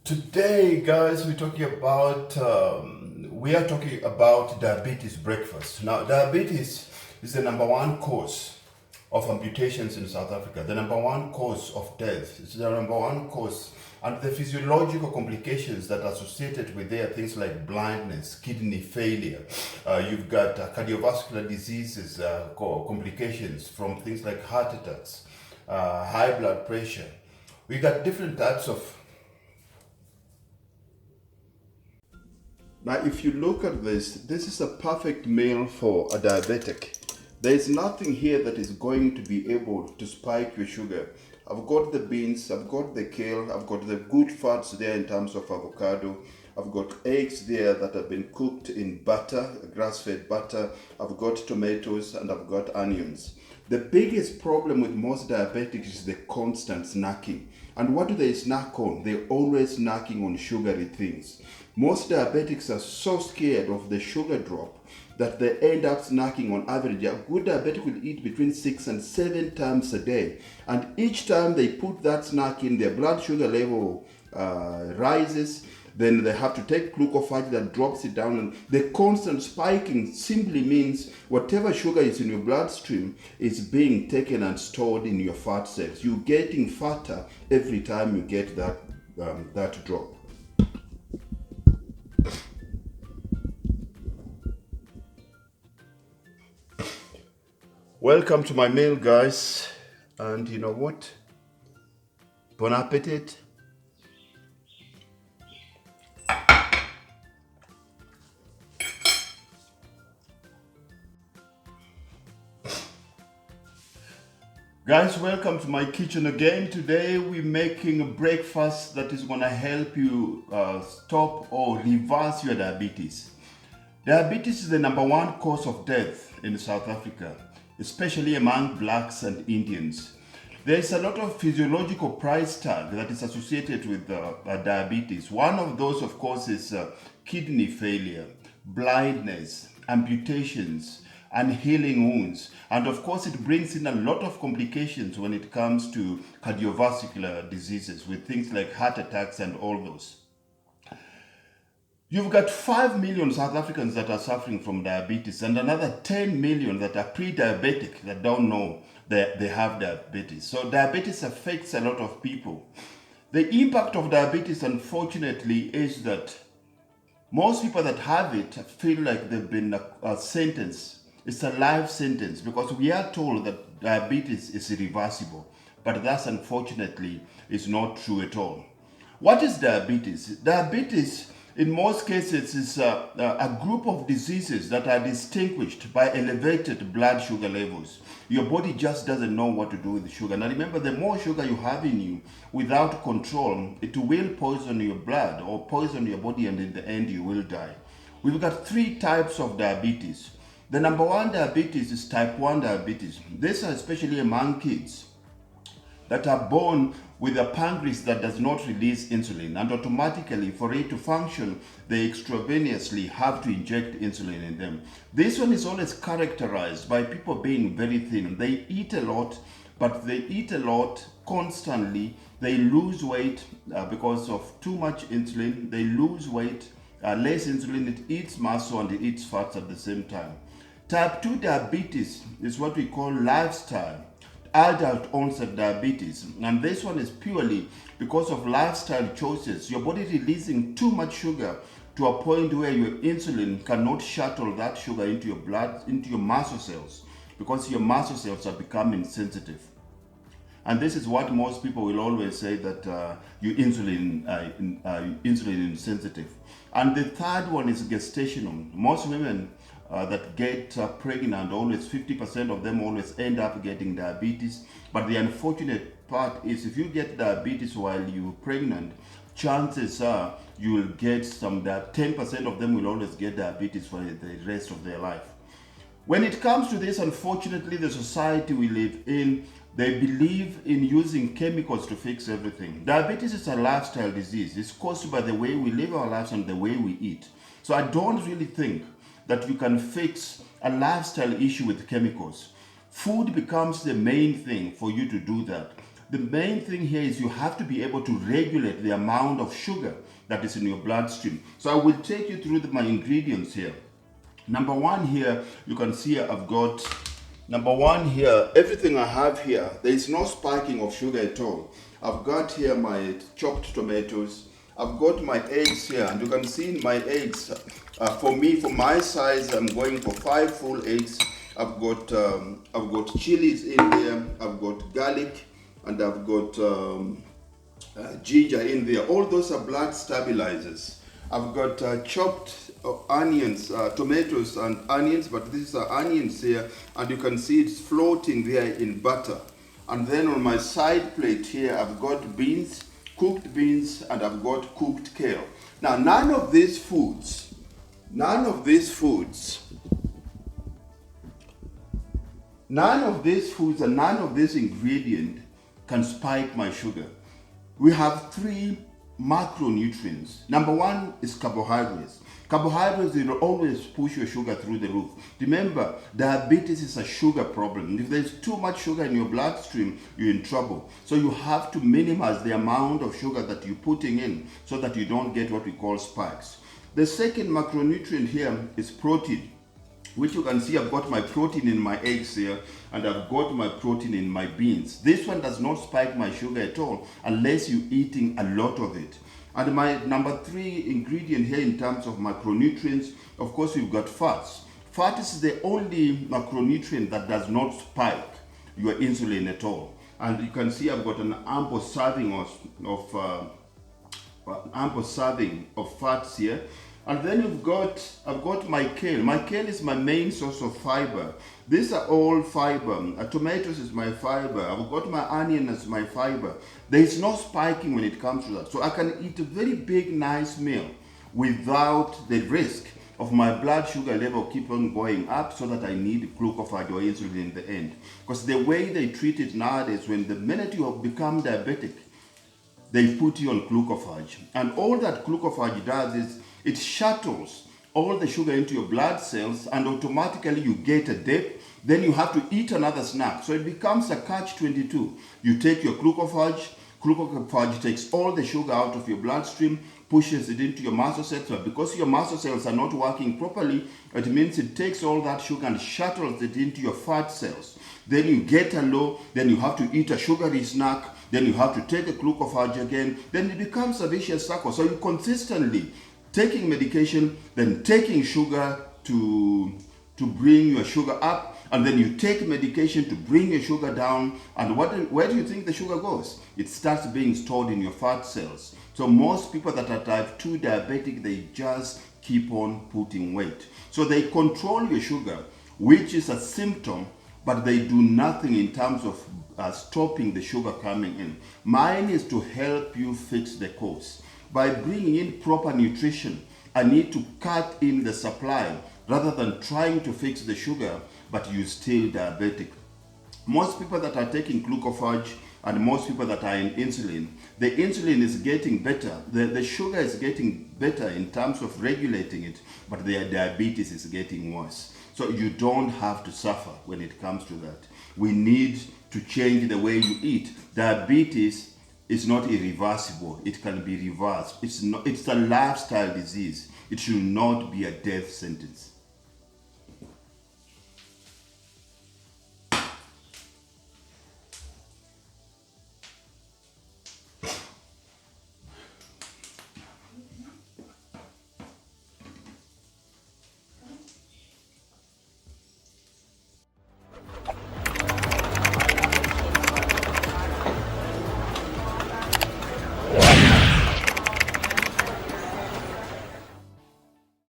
Today, guys, we are talking about diabetes breakfast. Now, diabetes is the number one cause of amputations in South Africa, the number one cause of death. It's the number one cause, and the physiological complications that are associated with there, things like blindness, kidney failure. You've got cardiovascular diseases, complications from things like heart attacks, high blood pressure. We got different types of. Now, if you look at this is a perfect meal for a diabetic. There is nothing here that is going to be able to spike your sugar. I've got the beans, I've got the kale, I've got the good fats there in terms of avocado. I've got eggs there that have been cooked in butter, grass-fed butter. I've got tomatoes and I've got onions. The biggest problem with most diabetics is the constant snacking. And what do they snack on? They're always snacking on sugary things. Most diabetics are so scared of the sugar drop that they end up snacking on average. A good diabetic will eat between 6 and 7 times a day. And each time they put that snack in, their blood sugar level rises. Then they have to take glucophage that drops it down. And the constant spiking simply means whatever sugar is in your bloodstream is being taken and stored in your fat cells. You're getting fatter every time you get that drop. Welcome to my meal, guys. And you know what? Bon appetit. Guys, welcome to my kitchen again. Today we're making a breakfast that is going to help you stop or reverse your diabetes. Diabetes is the number one cause of death in South Africa, especially among blacks and Indians. There's a lot of physiological price tag that is associated with diabetes. One of those, of course, is kidney failure, blindness, amputations, and healing wounds. And of course, it brings in a lot of complications when it comes to cardiovascular diseases with things like heart attacks and all those. You've got 5 million South Africans that are suffering from diabetes and another 10 million that are pre-diabetic that don't know that they have diabetes. So diabetes affects a lot of people. The impact of diabetes, unfortunately, is that most people that have it feel like they've been sentenced. It's a life sentence because we are told that diabetes is irreversible, but that unfortunately is not true at all. What is diabetes? Diabetes, in most cases, is a group of diseases that are distinguished by elevated blood sugar levels. Your body just doesn't know what to do with sugar. Now remember, the more sugar you have in you without control, it will poison your blood or poison your body, and in the end you will die. We've got 3 types of diabetes. The number one diabetes is type 1 diabetes. These are especially among kids that are born with a pancreas that does not release insulin, and automatically for it to function, they extravenously have to inject insulin in them. This one is always characterized by people being very thin. They eat a lot, but they eat a lot constantly. They lose weight because of too much insulin. They lose weight, less insulin. It eats muscle and it eats fats at the same time. Type 2 diabetes is what we call lifestyle, adult onset diabetes. And this one is purely because of lifestyle choices. Your body releasing too much sugar to a point where your insulin cannot shuttle that sugar into your blood, into your muscle cells, because your muscle cells are becoming sensitive. And this is what most people will always say, that you're insulin insensitive. And the third one is gestational. Most women that get pregnant, always 50% of them always end up getting diabetes. But the unfortunate part is, if you get diabetes while you're pregnant, chances are you will get that 10% of them will always get diabetes for the rest of their life. When it comes to this, unfortunately, the society we live in, they believe in using chemicals to fix everything. Diabetes is a lifestyle disease. It's caused by the way we live our lives and the way we eat. So I don't really think that you can fix a lifestyle issue with chemicals. Food becomes the main thing for you to do that. The main thing here is you have to be able to regulate the amount of sugar that is in your bloodstream. So I will take you through my ingredients here. Number one here, you can see I've got, number one here, everything I have here, there is no spiking of sugar at all. I've got here my chopped tomatoes. I've got my eggs here, and you can see in my eggs, for me, for my size, I'm going for 5 full eggs. I've got chilies in there, I've got garlic, and I've got ginger in there. All those are blood stabilizers. I've got chopped onions, tomatoes and onions, but these are onions here, and you can see it's floating there in butter. And then on my side plate here, I've got beans, cooked beans, and I've got cooked kale. Now, none of these foods and none of this ingredient can spike my sugar. We have 3 macronutrients. Number one is carbohydrates. Carbohydrates will always push your sugar through the roof. Remember, diabetes is a sugar problem. If there's too much sugar in your bloodstream, you're in trouble. So you have to minimize the amount of sugar that you're putting in so that you don't get what we call spikes. The second macronutrient here is protein, which you can see I've got my protein in my eggs here, and I've got my protein in my beans. This one does not spike my sugar at all unless you're eating a lot of it. And my number 3 ingredient here in terms of macronutrients, of course, we've got fats. Fat is the only macronutrient that does not spike your insulin at all. And you can see I've got an ample serving of fats here. And then I've got my kale. My kale is my main source of fiber. These are all fiber. Tomatoes is my fiber. I've got my onion as my fiber. There is no spiking when it comes to that. So I can eat a very big, nice meal without the risk of my blood sugar level keep on going up so that I need glucophage or insulin in the end. Because the way they treat it nowadays, when the minute you have become diabetic, they put you on glucophage. And all that glucophage does is it shuttles all the sugar into your blood cells, and automatically you get a dip. Then you have to eat another snack. So it becomes a catch-22. You take your glucophage takes all the sugar out of your bloodstream, pushes it into your muscle cells. But because your muscle cells are not working properly, it means it takes all that sugar and shuttles it into your fat cells. Then you get a low, then you have to eat a sugary snack, then you have to take a glucophage again. Then it becomes a vicious cycle. So you consistently taking medication, then taking sugar to bring your sugar up, and then you take medication to bring your sugar down, and where do you think the sugar goes? It starts being stored in your fat cells. So most people that are type 2 diabetic, they just keep on putting weight. So they control your sugar, which is a symptom, but they do nothing in terms of stopping the sugar coming in. Mine is to help you fix the cause. By bringing in proper nutrition, I need to cut in the supply rather than trying to fix the sugar, but you're still diabetic. Most people that are taking glucophage and most people that are in insulin, the insulin is getting better. The sugar is getting better in terms of regulating it, but their diabetes is getting worse. So you don't have to suffer when it comes to that. We need to change the way you eat. Diabetes is not irreversible. It can be reversed. It's a lifestyle disease. It should not be a death sentence.